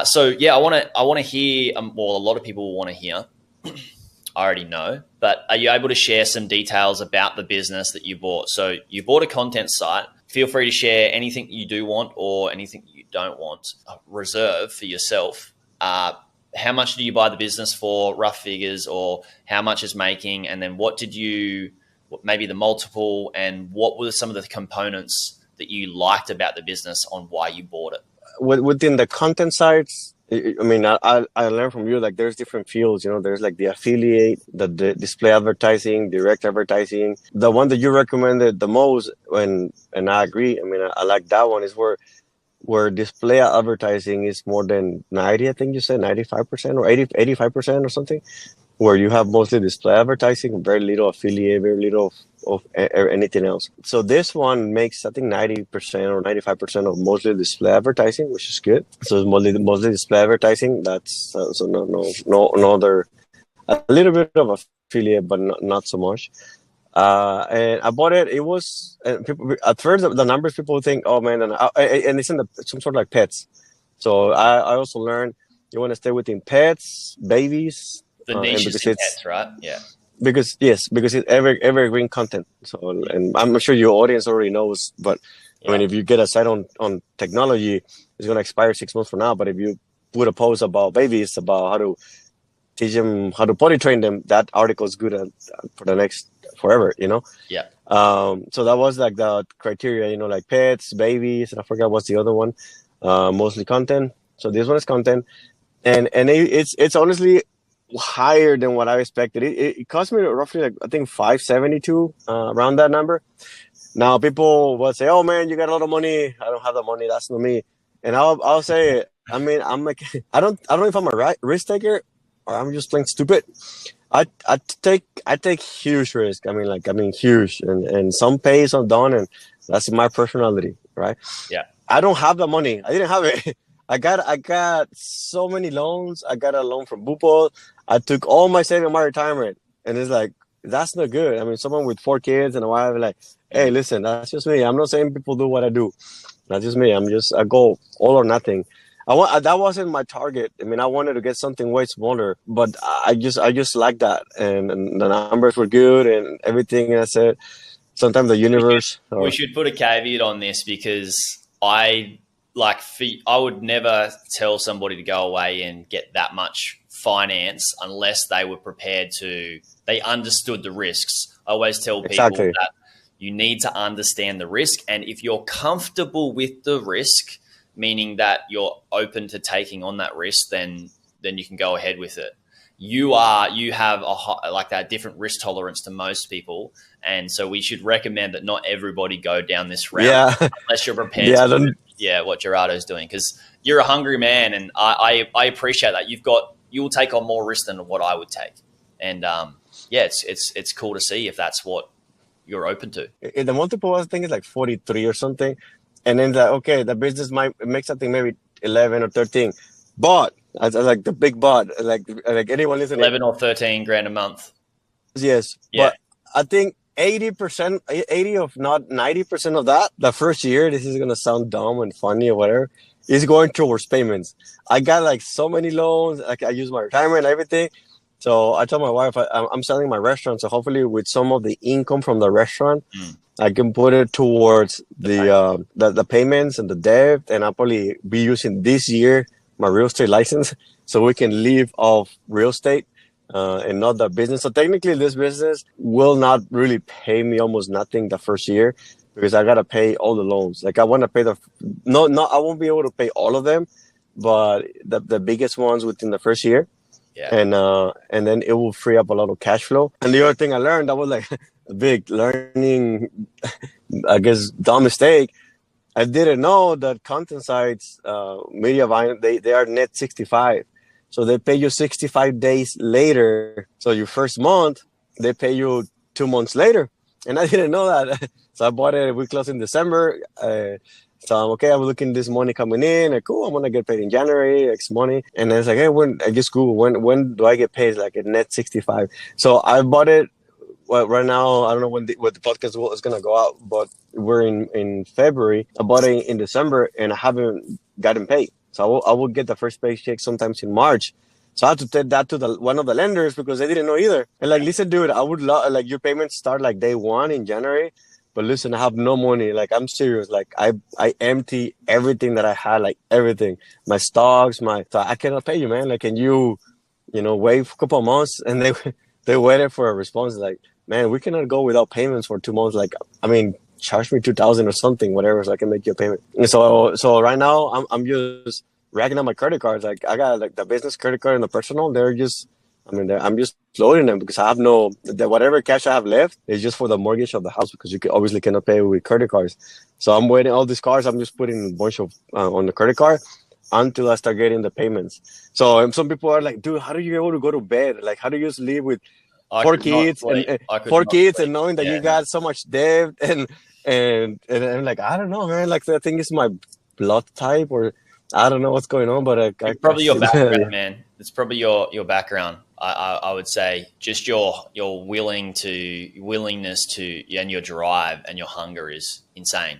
So yeah, I want to hear. Well, a lot of people will want to hear. I already know, but are you able to share some details about the business that you bought? So you bought a content site. Feel free to share anything you do want or anything you don't want. Reserve for yourself. How much did you buy the business for, rough figures, or how much is making? And then maybe the multiple, and what were some of the components that you liked about the business on why you bought it? Within the content sites, I mean, I learned from you, like there's different fields, there's like the affiliate, the display advertising, direct advertising. The one that you recommended the most, and I agree. I mean, I like that one, is where display advertising is more than 90, I think you said 95% or 85% or something, where you have mostly display advertising, very little affiliate, very little of anything else. So this one makes, I think, 90% or 95% of mostly display advertising, which is good. So it's mostly display advertising. That's so no other, a little bit of affiliate, but not so much. And I bought it. It was, people, at first the numbers, people think, oh man, and it's in some sort of like pets. So I also learned you want to stay within pets, babies. The niche is in pets, right? Yeah. Because it's evergreen content. So, and I'm sure your audience already knows, but yeah. I mean, if you get a site on technology, it's going to expire 6 months from now. But if you put a post about babies, about how to teach them, how to potty train them, that article is good for the next forever, Yeah. So that was like the criteria, like pets, babies, and I forgot what's the other one. Mostly content. So this one is content, and it's honestly higher than what I expected. It cost me roughly, like, I think 572, around that number. Now people will say, "Oh man, you got a lot of money." I don't have the money. That's not me. And I'll say, I mean, I'm like, I don't know if I'm a risk taker or I'm just plain stupid. I take huge risk. I mean huge, and some pay, some don't, and that's my personality, right? Yeah. I don't have the money. I didn't have it. I got so many loans. I got a loan from Bupo. I took all my savings, my retirement, and it's like, that's not good. I mean, someone with 4 kids and a wife, like, hey, listen, that's just me. I'm not saying people do what I do. That's just me. I go all or nothing. That wasn't my target. I mean, I wanted to get something way smaller, but I just like that, and the numbers were good and everything. And I said, sometimes the universe. We should put a caveat on this, because I would never tell somebody to go away and get that much finance unless they were prepared to. They understood the risks. I always tell people that you need to understand the risk, and if you're comfortable with the risk, meaning that you're open to taking on that risk, then you can go ahead with it. You have a different risk tolerance to most people, and so we should recommend that not everybody go down this route unless you're prepared to do what Gerardo's doing, because you're a hungry man, and I appreciate that. You will take on more risk than what I would take, and it's cool to see if that's what you're open to. The multiple, I think, is like 43 or something. And then okay, the business might make something maybe 11 or 13, but I like the big but, like anyone listening, 11 or 13 grand a month. Yes, yeah. But I think 80%, 80 of not 90% of that, the first year, this is gonna sound dumb and funny or whatever, is going towards payments. I got like so many loans, like I use my retirement and everything. So I told my wife I'm selling my restaurant, so hopefully with some of the income from the restaurant, I can put it towards the payments and the debt, and I'll probably be using this year my real estate license so we can live off real estate and not the business. So technically, this business will not really pay me almost nothing the first year, because I gotta pay all the loans. Like I want to pay I won't be able to pay all of them, but the biggest ones within the first year. Yeah. And then it will free up a lot of cash flow. And the other thing I learned, that was like a big learning, I guess, dumb mistake. I didn't know that content sites, media buying, they are net 65. So they pay you 65 days later. So your first month, they pay you 2 months later. And I didn't know that. So I bought it. We closed in December. So I'm okay. I'm looking this money coming in. Like, cool. I'm gonna get paid in January. X money, and then it's like, hey, I just Google when do I get paid? Like at net 65. So I bought it. Well, right now I don't know when the podcast is gonna go out, but we're in February. I bought it in December, and I haven't gotten paid. So I will get the first paycheck sometimes in March. So I had to take that to one of the lenders because they didn't know either. And like, listen, dude, I would love like your payments start like day one in January. But listen, I have no money. Like I'm serious. Like I empty everything that I had, like everything, my stocks, so I cannot pay you, man. Like, can you, wait for a couple of months? And they waited for a response. Like, man, we cannot go without payments for 2 months. Like, I mean, charge me 2,000 or something, whatever, so I can make you a payment. And so right now I'm just racking up my credit cards. Like I got like the business credit card and the personal. I'm just loading them because I have whatever cash I have left is just for the mortgage of the house because obviously cannot pay with credit cards. So I'm waiting all these cards. I'm just putting a bunch of on the credit card until I start getting the payments. So some people are like, dude, how do you able to go to bed? Like, how do you just live with four kids and knowing that you got so much debt and I'm like, I don't know, man. Like, I think it's my blood type or I don't know what's going on, but it's probably your background, man. It's probably your background. I would say just your willingness to and your drive and your hunger is insane.